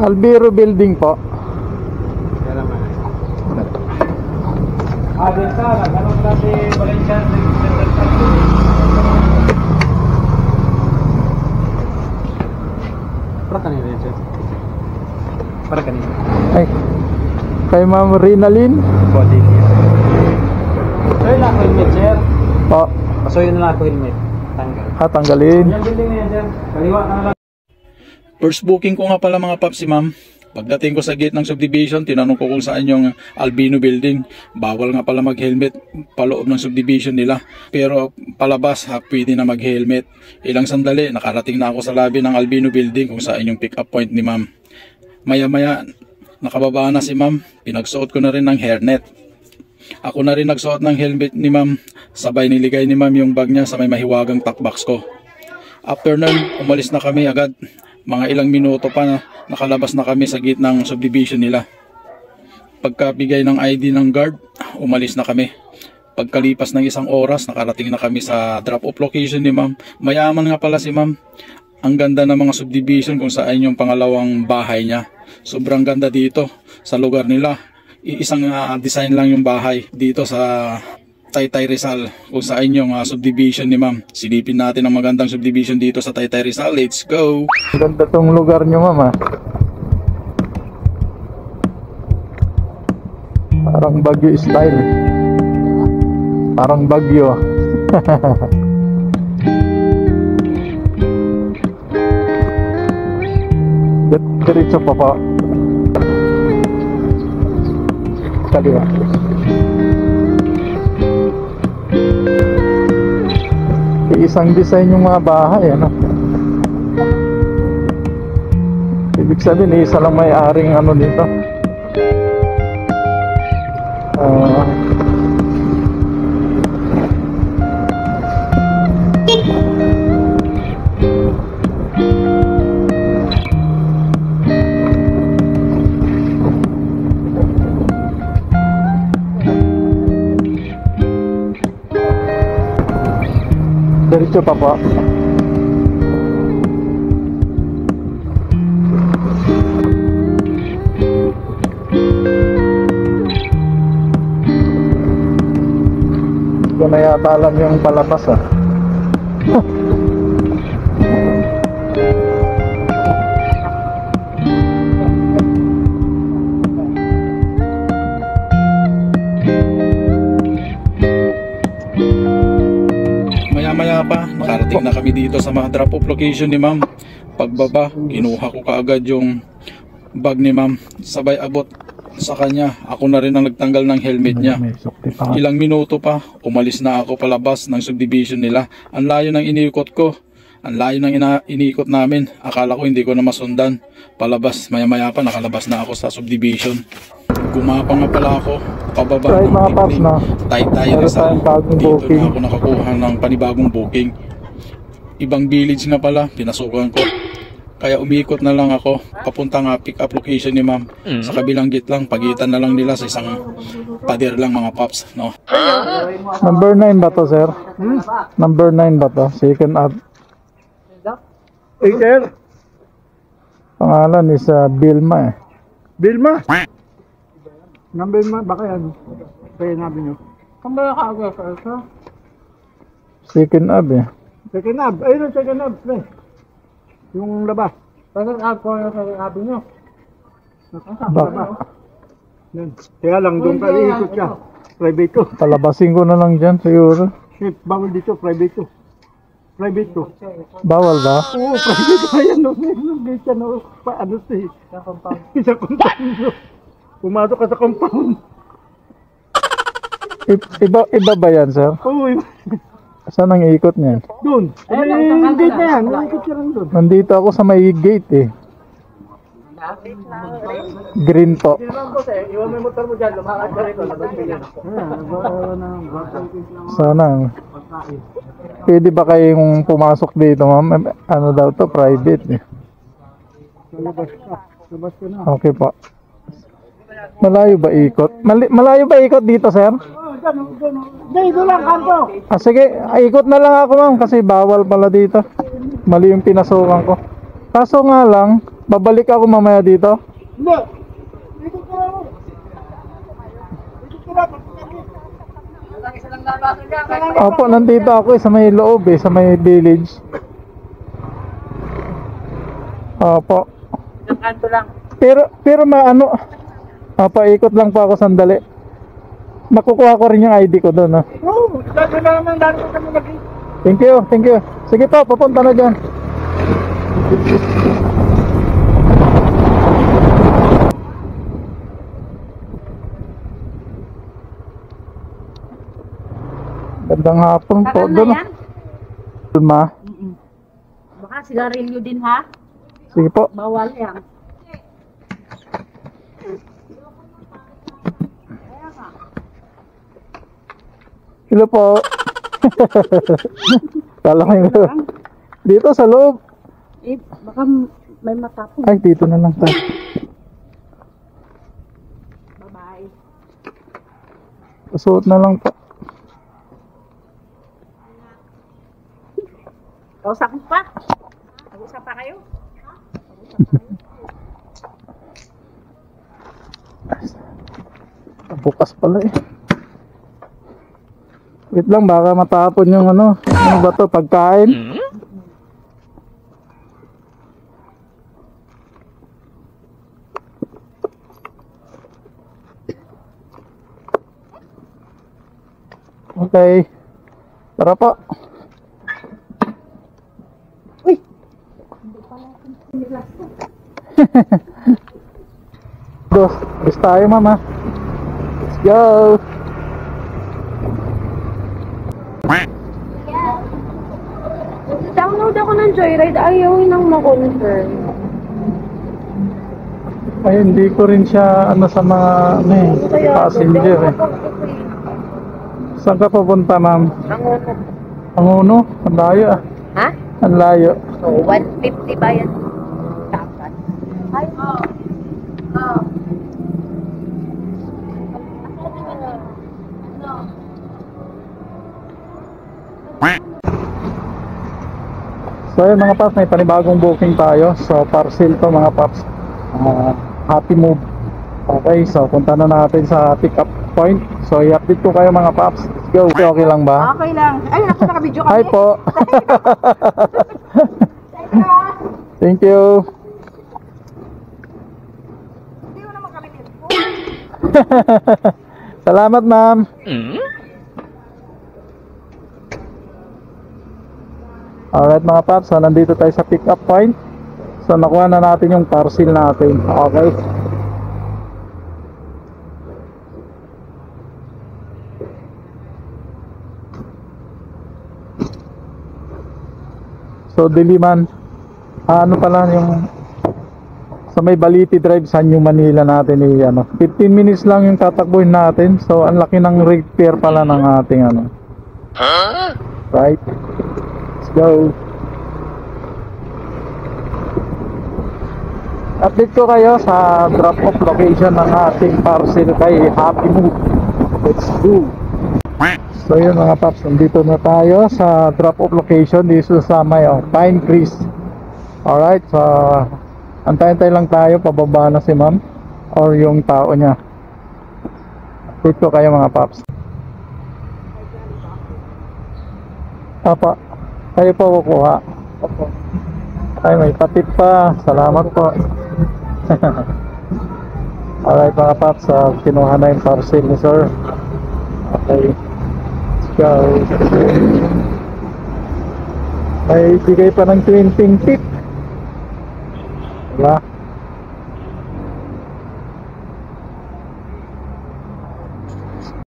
Albiro Building po. Sana, ganun natin Valencia para kanina yan, sir. Para kanina. Ay, kay Ma'am Rinalyn. Body niya. Sir, lang ako helmet, sir. Po. Pasoy na lang ako helmet. Tanggal. Tanggalin. Yan, building na yan, sir. Kaliwa na lang. First booking ko nga pala mga paps si ma'am. Pagdating ko sa gate ng subdivision, tinanong ko kung saan yung Albino Building. Bawal nga pala mag-helmet paloob ng subdivision nila. Pero palabas, pwede na mag-helmet. Ilang sandali, nakarating na ako sa lobby ng Albino Building kung saan yung pick-up point ni ma'am. Maya-maya, nakababa na si ma'am. Pinagsuot ko na rin ng hairnet. Ako na rin nagsuot ng helmet ni ma'am. Sabay niligay ni ma'am yung bag niya sa may mahiwagang talkbox ko. After nun, umalis na kami agad. Mga ilang minuto pa na nakalabas na kami sa gate ng subdivision nila. Pagkabigay ng ID ng guard, umalis na kami. Pagkalipas ng isang oras, nakarating na kami sa drop-off location ni ma'am. Mayaman nga pala si ma'am. Ang ganda ng mga subdivision kung saan yung pangalawang bahay niya. Sobrang ganda dito sa lugar nila. Isang design lang yung bahay dito sa Taytay Rizal kung saan yung subdivision ni ma'am. Silipin natin ang magandang subdivision dito sa Taytay Rizal. Let's go! Ganda tong lugar nyo, ma'am. Parang Baguio style. Parang Baguio. Diretso pa po. Kaliwa. Isang design yung mga bahay, ano? Ibig sabihin, isa lang may-aring ano dito. Diretso pa po. Ito na yata alam yung palabas, ah. Maya pa, nakarating na kami dito sa mga drop-off location ni ma'am. Pagbaba, kinuha ko kaagad yung bag ni ma'am. Sabay abot sa kanya. Ako na rin ang nagtanggal ng helmet niya. Ilang minuto pa, umalis na ako palabas ng subdivision nila. Ang layo ng iniikot ko. Ang layo ng iniikot namin. Akala ko hindi ko na masundan. Palabas, maya-maya pa nakalabas na ako sa subdivision. Gumapa nga pala ako pababa ng booking Taytay Rizal. Dito na ako nakakuha ng panibagong booking. Ibang village nga pala, pinasukan ko. Kaya umikot na lang ako papunta nga pick up location ni ma'am. Sa kabilang gate lang, pagitan na lang nila sa isang pader lang mga pops, no? Number 9 ba to, sir? Number 9 ba to? Second up. Hey, sir. Pangalan is Bilma, eh. Bilma? Number ma, baka yan. Kaya nabi nyo. Kung ba nakaaga sa Second up, eh. second up? Ayun ang second up, pre. Yung labas. Second up ko yung second up nyo. Nakasama labas. Yan. Kaya lang doon ka iikot ka. Private to. Palabasin ko na lang dyan, siguro. Shit, bawal dito, private to. Private to. Bawal ba? Oo, private to. Ayan, no. Gate ka, no. Paano siya? Sa compound. Sa compound. Pumasok ka sa compound. Iba ba yan, sir? Oo, Saan ang ikot niyan? doon. Yung gate na yan. Nakikot ka lang doon. Nandito ako sa may gate, eh. Green po. Iwan mo yung motor mo dyan. Lumakad ka rito. Sana. Pwede ba kayong pumasok dito, ma'am? Ano daw to? Private, eh. Labas ka na. Okay po. Malayo ba ikot? Malayo ba ikot dito, sir? Dito lang, kanto. Sige, ikot na lang ako, ma'am, kasi bawal pala dito. Mali yung pinasukan ko. Kaso nga lang, Babalik ako mamaya dito. Hindi. Dito ka lang. Dito ka lang. Opo, nandito ako sa may loob sa may village. Opo. Kanto lang. Pero maano, paikot lang po ako sandali. Makukuha ko rin yung ID ko doon. Oo, dati na naman dati kami nag- Thank you. Sige po, papunta na dyan. Gandang hapon po. Tagal na Doon. yan? Ma. Baka sigarilyo din ha? Sige po. Bawal yan. Hello po. Kala ko yung... Dito sa loob. Eh, baka may matapong. Ay, dito na lang tayo. Babae. Suot na lang po. Kausap mo pa? Mag-usap pa kayo? Bukas pala Wait lang, baka matapon yung ano ba to, pagkain. Okay. Tara po. Uy! Dos tayo, mama. Let's go. Download ako ng Joyride. Ayaw nang ma-confirm. Ay, hindi ko rin siya ano sa mga passenger Saan ka papunta, ma'am? Ang uno? Ang layo Ha? Ang layo. So, 150 ba yan? Dapat. Ay, So yun mga paps, may panibagong booking tayo. So parcel to mga paps. Happy move. Okay, so punta na natin sa pick up point. So i-update ko kayo mga paps. Let's go. Okay lang ba? okay lang. Ay, naku, naka-video kami. Hi po. Thank you. Hindi mo naman kami nilpo. Salamat, ma'am. Alright mga paps, so nandito tayo sa pick up point. So nakuha na natin yung parcel natin. Okay. So Diliman, ano pala yung sa may Baliti Drive sa New Manila natin 15 minutes lang yung tatakbuhin natin. So ang laki ng repair pala ng ating right. Let's go. Update ko kayo sa drop off location ng ating parcel kay Happy Move. Let's go. So yun mga paps, nandito na tayo sa drop off location dito sa may Pine Crest. Alright, so antay-antay lang tayo, pababa na si ma'am or yung tao niya. Update ko kayo mga paps. Apa, kayo po kukuha. Ay, may patip pa. Salamat po. Alright mga paps, kinuha na yung parcel ni sir. Okay, let's go. May bigay pa ng 20 tip. Diba?